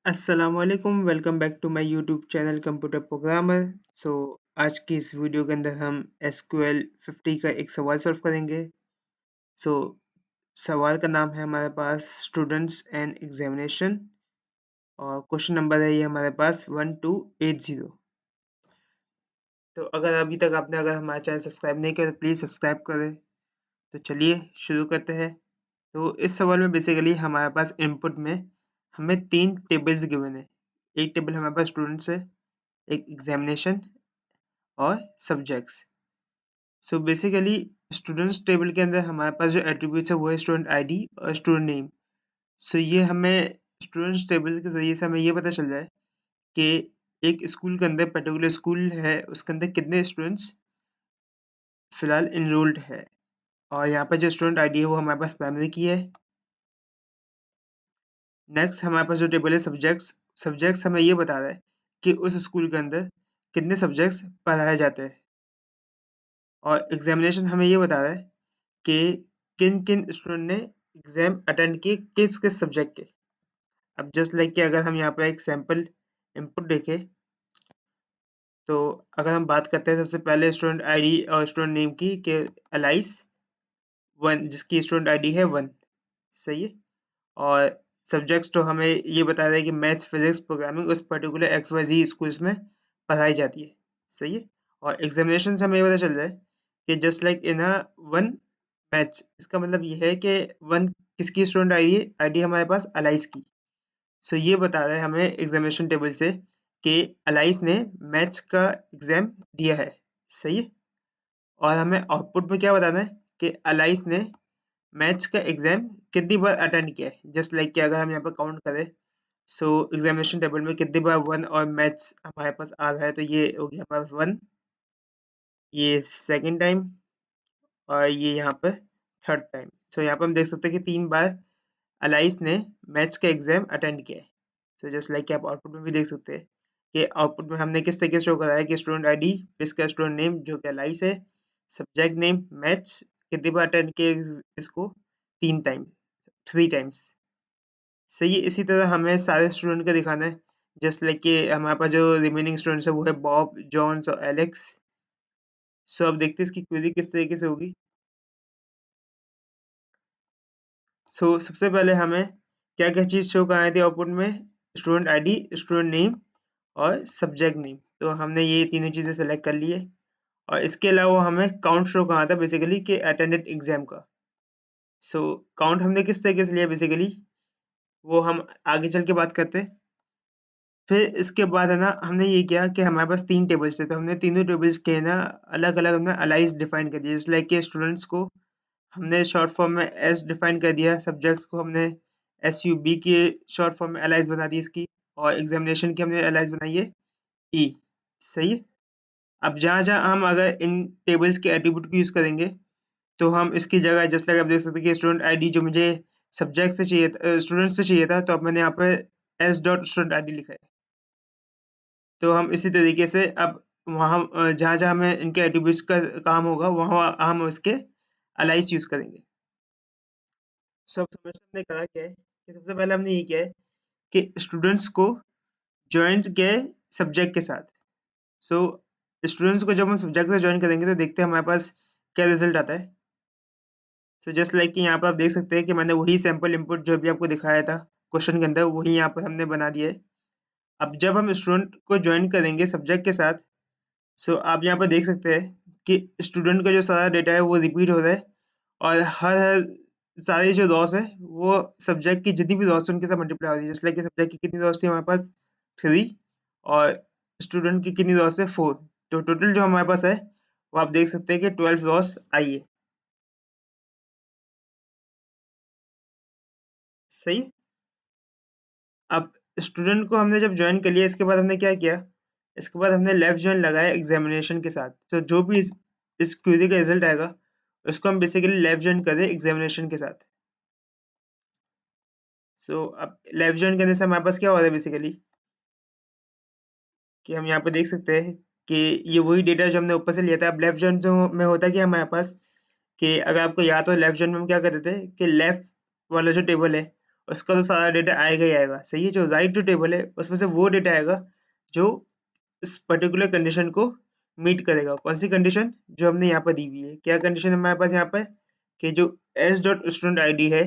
अस्सलामुअलैकुम welcome back to my YouTube channel computer programmer. So आज की इस वीडियो के अंदर हम एसक्यूएल 50 का एक सवाल सॉल्व करेंगे। सो सवाल का नाम है हमारे पास स्टूडेंट्स एंड एग्जामिनेशन और क्वेश्चन नंबर है ये हमारे पास 1280। तो अगर अभी तक आपने हमारा चैनल सब्सक्राइब नहीं किया तो प्लीज़ सब्सक्राइब करें। तो चलिए शुरू करते हैं। तो इस सवाल में बेसिकली हमारे पास इनपुट में हमें 3 टेबल्स गिवन है। एक टेबल हमारे पास स्टूडेंट्स है, एक एग्जामिनेशन और subjects. So basically students table के अंदर हमारे पास जो एट्रीब्यूट्स है वो है स्टूडेंट आईडी और स्टूडेंट नेम। सो ये हमें स्टूडेंट्स टेबल के ज़रिए से हमें ये पता चल जाए कि एक स्कूल के अंदर पर्टिकुलर स्कूल है, उसके अंदर कितने स्टूडेंट्स फिलहाल इनरोल्ड है। और यहाँ पर जो स्टूडेंट आईडी है वो हमारे पास प्राइमरी की है। नेक्स्ट हमारे पास जो टेबल है सब्जेक्ट्स, सब्जेक्ट्स हमें ये बता रहा है कि उस स्कूल के अंदर कितने सब्जेक्ट्स पढ़ाए जाते हैं। और एग्जामिनेशन हमें ये बता रहा है कि किन-किन स्टूडेंट ने एग्ज़ाम अटेंड किए किस-किस सब्जेक्ट के। अब जस्ट लाइक कि अगर हम यहाँ पे एक सैंपल इनपुट देखें, तो अगर हम बात करते हैं सबसे पहले स्टूडेंट आईडी और स्टूडेंट नेम की कि एलाइस 1 जिसकी स्टूडेंट आईडी है 1, सही है? और सब्जेक्ट्स तो हमें ये बता रहा है कि मैथ्स, फिज़िक्स, प्रोग्रामिंग उस पर्टिकुलर एक्स-वाई-ज़ेड स्कूल्स में पढ़ाई जाती है, सही है? और एग्ज़ामिनेशन से हमें ये पता चल जाए कि just like in a 1 maths, इसका मतलब ये है कि 1 किसकी स्टूडेंट आईडी है? आईडी हमारे पास अलाइस की। सो ये बता रहा है हमें एग्जामिनेशन टेबल से कि अलाइस ने मैथ्स का एग्जाम दिया है, सही है? और हमें आउटपुट में क्या बताना है कि अलाइस ने मैथ्स का एग्जाम कितनी बार अटेंड किया है। जस्ट लाइक कि अगर हम यहाँ पर काउंट करें, सो एग्जामिनेशन टेबल में कितनी बार 1 और मैथ्स हमारे पास आ रहा है, तो ये हो गया हमारे पास 1, ये सेकेंड टाइम और ये यहाँ पर थर्ड टाइम। सो यहाँ पर हम देख सकते हैं कि 3 बार अलाइस ने मैथ्स का एग्जाम अटेंड किया है। सो जस्ट लाइक कि आप आउटपुट में भी देख सकते हैं कि आउटपुट में हमने किस तरीके से शो कराया कि स्टूडेंट आईडी, इसका स्टूडेंट नेम जो कि अलाइस है, सब्जेक्ट नेम मैथ्स कितनी बार अटेंड किया इसको 3 टाइम, 3 टाइम्स, सही है। इसी तरह हमें सारे स्टूडेंट का दिखाना है। जस्ट लाइक कि हमारे पास जो रिमेनिंग स्टूडेंट्स है वो है बॉब, जॉन्स और एलेक्स। सो अब देखते हैं इसकी क्वेरी किस तरीके से होगी। सो सबसे पहले हमें क्या-क्या चीज़ शो करानी थी आउटपुट में? स्टूडेंट आईडी, स्टूडेंट नेम और सब्जेक्ट नेम। तो हमने ये तीनों चीज़ें सेलेक्ट कर ली है और इसके अलावा हमें काउंट शो करना था बेसिकली कि अटेंडेड एग्जाम का। सो काउंट हमने किस तरीके से लिया बेसिकली, वो हम आगे चल के बात करते हैं। फिर इसके बाद है ना हमने ये किया कि हमारे पास 3 टेबल्स थे, तो हमने तीनों टेबल्स के ना अलग-अलग हमने अलाइज़ डिफाइन कर दिए। जैसे लाइक कि स्टूडेंट्स को हमने शॉर्ट फॉर्म में एस डिफाइन कर दिया, सब्जेक्ट्स को हमने एसयूबी के शॉर्ट फॉर्म में एलाइज़ बना दी इसकी, और एग्जामिनेशन की हमने एलाइज़ बनाई है ई, सही है? अब जहाँ-जहाँ हम अगर इन टेबल्स के एट्रीब्यूट को यूज़ करेंगे, तो हम इसकी जगह जस्ट लाइक आप देख सकते हैं कि स्टूडेंट आईडी जो मुझे सब्जेक्ट से चाहिए था, स्टूडेंट से चाहिए था, तो अब मैंने यहाँ पे एस डॉट स्टूडेंट आईडी लिखा है। तो हम इसी तरीके से अब वहाँ जहाँ-जहाँ हमें इनके एट्रीब्यूट्स का काम होगा, वहाँ हम उसके एलाइज़ यूज़ करेंगे। सो अब समझ में हमने करा क्या है कि सबसे पहले हमने ये किया है कि स्टूडेंट्स को जॉइन किया है सब्जेक्ट के साथ। सो स्टूडेंट्स को जब हम सब्जेक्ट से जॉइन करेंगे तो देखते हैं हमारे पास क्या रिजल्ट आता है। सो जस्ट लाइक कि यहाँ पर आप देख सकते हैं कि मैंने वही सैंपल इनपुट जो अभी आपको दिखाया था क्वेश्चन के अंदर, वही यहाँ पर हमने बना दिया है। अब जब हम स्टूडेंट को जॉइन करेंगे सब्जेक्ट के साथ, सो आप यहाँ पर देख सकते हैं कि स्टूडेंट का जो सारा डेटा है वो रिपीट हो रहा है और हर सारी जो रॉस है वो सब्जेक्ट की जितनी भी रॉस है उनके साथ मल्टीप्लाई हो रही है। जैसे लाइक कि सब्जेक्ट की कितनी रॉस थी हमारे पास 3 और स्टूडेंट की कितनी रॉस है 4, तो टोटल जो हमारे पास है वो आप देख सकते हैं कि 12 रॉस आई है, सही। अब स्टूडेंट को हमने जब ज्वाइन कर लिया, इसके बाद हमने क्या किया, इसके बाद हमने लेफ्ट जॉइन लगाया एग्जामिनेशन के साथ। तो जो भी इस क्वेरी का रिजल्ट आएगा उसको हम बेसिकली लेफ्ट जॉइन कर दें एग्जामिनेशन के साथ। सो अब लेफ्ट जॉइन करने से हमारे पास क्या हो रहा है बेसिकली कि हम यहाँ पे देख सकते हैं कि ये वही डेटा जो हमने ऊपर से लिया था। अब लेफ्ट जॉइन जो में होता क्या है हमारे पास कि अगर आपको याद हो लेफ्ट जॉइन में हम क्या करते थे कि लेफ्ट वाला जो टेबल है उसका तो सारा डेटा आएगा ही आएगा। सही है, जो राइट जो टेबल है उसमें से वो डेटा आएगा जो इस पर्टिकुलर कंडीशन को मीट करेगा। कौन सी कंडीशन? जो हमने यहाँ पर दी हुई है। क्या कंडीशन है हमारे पास यहाँ पर? कि जो S dot student I D है,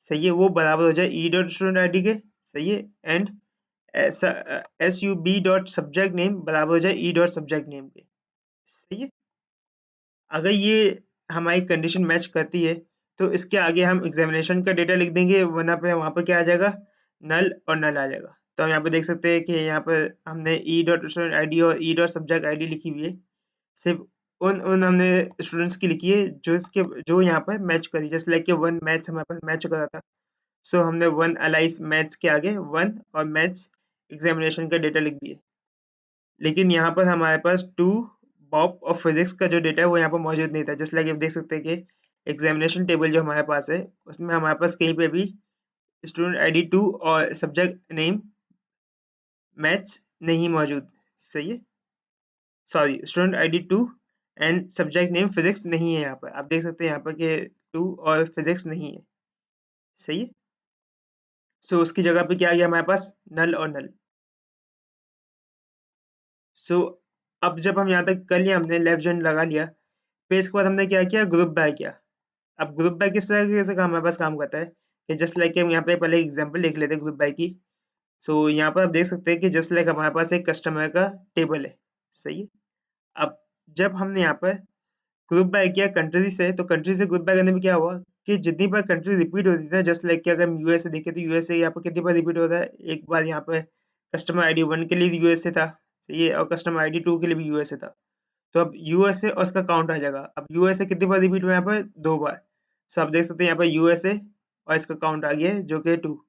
सही है, वो बराबर हो जाए E dot student I D के, सही है, and S U B dot subject name बराबर हो जाए ई डॉट सब्जेक्ट नेम के, सही है। अगर ये हमारी कंडीशन मैच करती है तो इसके आगे हम एग्जामिनेशन का डेटा लिख देंगे, वरना पे वहाँ पर क्या आ जाएगा? नल और नल आ जाएगा। तो हम यहाँ पे देख सकते हैं कि यहाँ पर हमने E dot student I D और E dot subject I D लिखी हुई है। सिर्फ उन उन हमने स्टूडेंट्स की लिखी है जो यहाँ पर मैच करी, जैसे लाइक कि वन मैथ्स हमारे पास मैच करा था, सो हमने वन अलाइस मैथ्स के आगे वन और मैथ्स एग्जामिनेशन का डेटा लिख दिए। लेकिन यहाँ पर हमारे पास टू बॉब और फिजिक्स का जो डेटा है वो यहाँ पर मौजूद नहीं था। जस्ट लाइक आप देख सकते हैं कि एग्जामिनेशन टेबल जो हमारे पास है उसमें हमारे पास कहीं पे भी स्टूडेंट आईडी टू और सब्जेक्ट नेम मैथ्स नहीं मौजूद, सही है। Sorry, student ID two and subject name physics नहीं है। यहाँ पर आप देख सकते हैं यहाँ पर कि टू और फिजिक्स नहीं है, सही है। सो उसकी जगह पे क्या आ गया हमारे पास? नल और नल। सो अब जब हम यहाँ तक कर लिया, हमने लेफ्ट जॉइन लगा लिया, फिर इसके बाद हमने क्या किया? ग्रुप बाय किया। अब ग्रुप बाय किस तरीके से हमारे पास काम करता है कि जस्ट लाइक हम यहाँ पे पहले एग्जांपल लिख लेते हैं ग्रुप बाय की। सो यहाँ पर आप देख सकते हैं कि जस्ट लाइक हमारे पास एक कस्टमर का टेबल है, सही है। अब जब हमने यहाँ पर ग्रुप बाय किया कंट्री से, तो कंट्री से ग्रुप बाय करने में क्या हुआ कि जितनी बार कंट्री रिपीट होती है, जस्ट लाइक कि अगर हम यूएसए देखें तो यूएसए यहाँ पर कितनी बार रिपीट होता है? एक बार यहाँ पर कस्टमर आईडी वन के लिए यूएसए था, सही है, और कस्टमर आईडी टू के लिए भी यूएसए था। तो अब यूएसए और उसका काउंट आ जाएगा। अब यूएसए कितनी बार रिपीट हुआ है? यहाँ पर दो बार। सो आप देख सकते हैं यहाँ पर यूएसए और इसका काउंट आ गया है जो कि टू।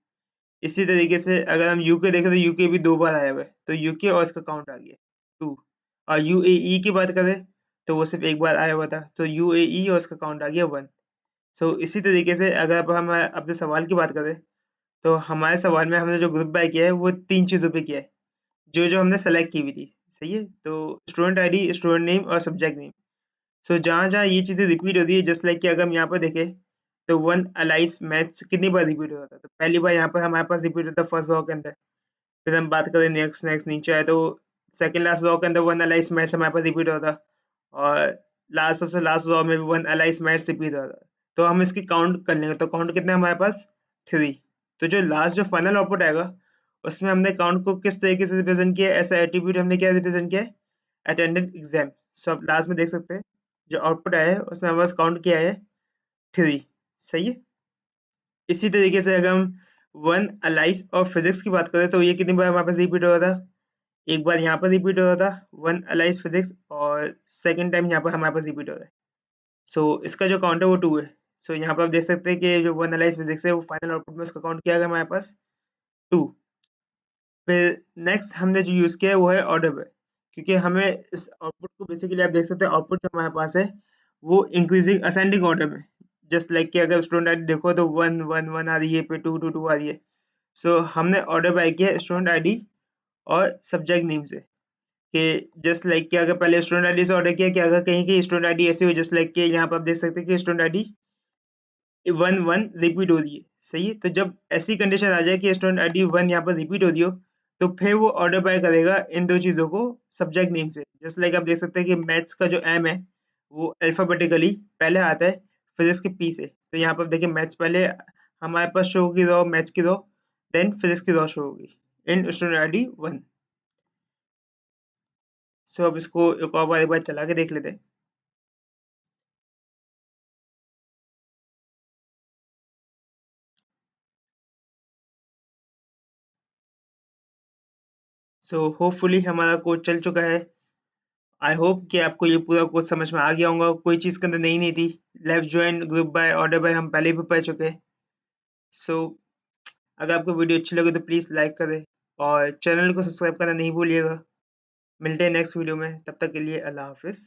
इसी तरीके से अगर हम यूके देखें तो यूके भी दो बार आया हुआ है, तो यूके और इसका काउंट आ गया टू। और यूएई की बात करें तो वो सिर्फ एक बार आया हुआ था, तो यूएई और इसका काउंट आ गया वन। सो इसी तरीके से अगर अब हम अपने सवाल की बात करें तो हमारे सवाल में हमने जो ग्रुप बाय किया है वो तीन चीज़ों पे किया है, जो जो हमने सेलेक्ट की हुई थी, सही है। तो स्टूडेंट आईडी, स्टूडेंट नेम और सब्जेक्ट नेम। सो जहाँ-जहाँ ये चीज़ें रिपीट होती है, जस्ट लाइक कि अगर हम यहाँ पर देखें तो वन अलाइस मैथ्स कितनी बार रिपीट होता था? तो पहली बार यहाँ पर हमारे पास रिपीट होता है फर्स्ट रॉ के अंदर। फिर हम बात करें नेक्स्ट नेक्स्ट नीचे आए तो सेकंड लास्ट रॉ के अंदर वन अलाइस मैथ्स हमारे पास रिपीट होता था, और लास्ट सबसे लास्ट रॉ में भी वन अलाइस मैथ्स रिपीट होता था। तो हम इसकी काउंट कर लेंगे, तो काउंट कितना है हमारे पास? थ्री। तो जो लास्ट जो फाइनल आउटपुट आएगा उसमें हमने काउंट को किस तरीके से रिप्रेजेंट किया है? ऐसा एट्रीब्यूट हमने क्या रिप्रेजेंट किया है? Attendant exam. सो आप लास्ट में देख सकते हैं जो आउटपुट आया है उसमें हमारे पास काउंट किया है थ्री, सही है। इसी तरीके से अगर हम वन अलाइस और फिजिक्स की बात करें तो ये कितनी बार हमारे पास रिपीट हो रहा था? एक बार यहाँ पर रिपीट हो रहा था वन अलाइस फिजिक्स, और सेकंड टाइम यहाँ पर हमारे पास रिपीट हो रहा है। सो इसका जो काउंट है वो टू है। सो यहाँ पर आप देख सकते हैं कि जो वन अलाइस फिजिक्स है वो फाइनल आउटपुट में उसका काउंट किया गया हमारे पास टू। फिर नेक्स्ट हमने जो यूज़ किया है वो है ऑर्डर बाय, क्योंकि हमें इस आउटपुट को बेसिकली आप देख सकते हैं आउटपुट जो हमारे पास है वो इंक्रीजिंग असेंडिंग ऑर्डर में, जस्ट लाइक कि अगर स्टूडेंट आईडी देखो तो वन वन वन आ रही है, फिर टू टू टू आ रही है। सो हमने ऑर्डर बाय किया स्टूडेंट आईडी और सब्जेक्ट नेम से, कि जस्ट लाइक कि अगर पहले स्टूडेंट आईडी से ऑर्डर किया कि अगर कहीं की स्टूडेंट आईडी ऐसी हो, जस्ट लाइक कि यहाँ पर आप देख सकते हैं कि student ID one one repeat हो रही है, सही है। तो जब ऐसी कंडीशन आ जाए कि स्टूडेंट आईडी वन यहाँ पर रिपीट हो रही हो, तो फिर वो ऑर्डर बाय करेगा इन दो चीज़ों को सब्जेक्ट नेम से। जस्ट लाइक आप देख सकते हैं कि मैथ्स का जो एम है वो अल्फाबेटिकली पहले आता है फिजिक्स के पी से। तो यहाँ पर देखिए मैथ्स पहले हमारे पास शो होगी रॉ, मैथ्स की रॉ, देन फिजिक्स की रॉ शो होगी इन स्टूडेंट आईडी वन। सो अब इसको एक बार चला के देख लेते हैं। सो होपफुली हमारा कोड चल चुका है। आई होप कि आपको ये पूरा कोड समझ में आ गया होगा, कोई चीज़ के अंदर नई नहीं थी। Left join, group by, order by हम पहले भी पढ़ चुके हैं। सो अगर आपको वीडियो अच्छी लगे तो प्लीज़ लाइक करें और चैनल को सब्सक्राइब करना नहीं भूलिएगा। मिलते हैं नेक्स्ट वीडियो में, तब तक के लिए अल्लाह हाफ़िज़।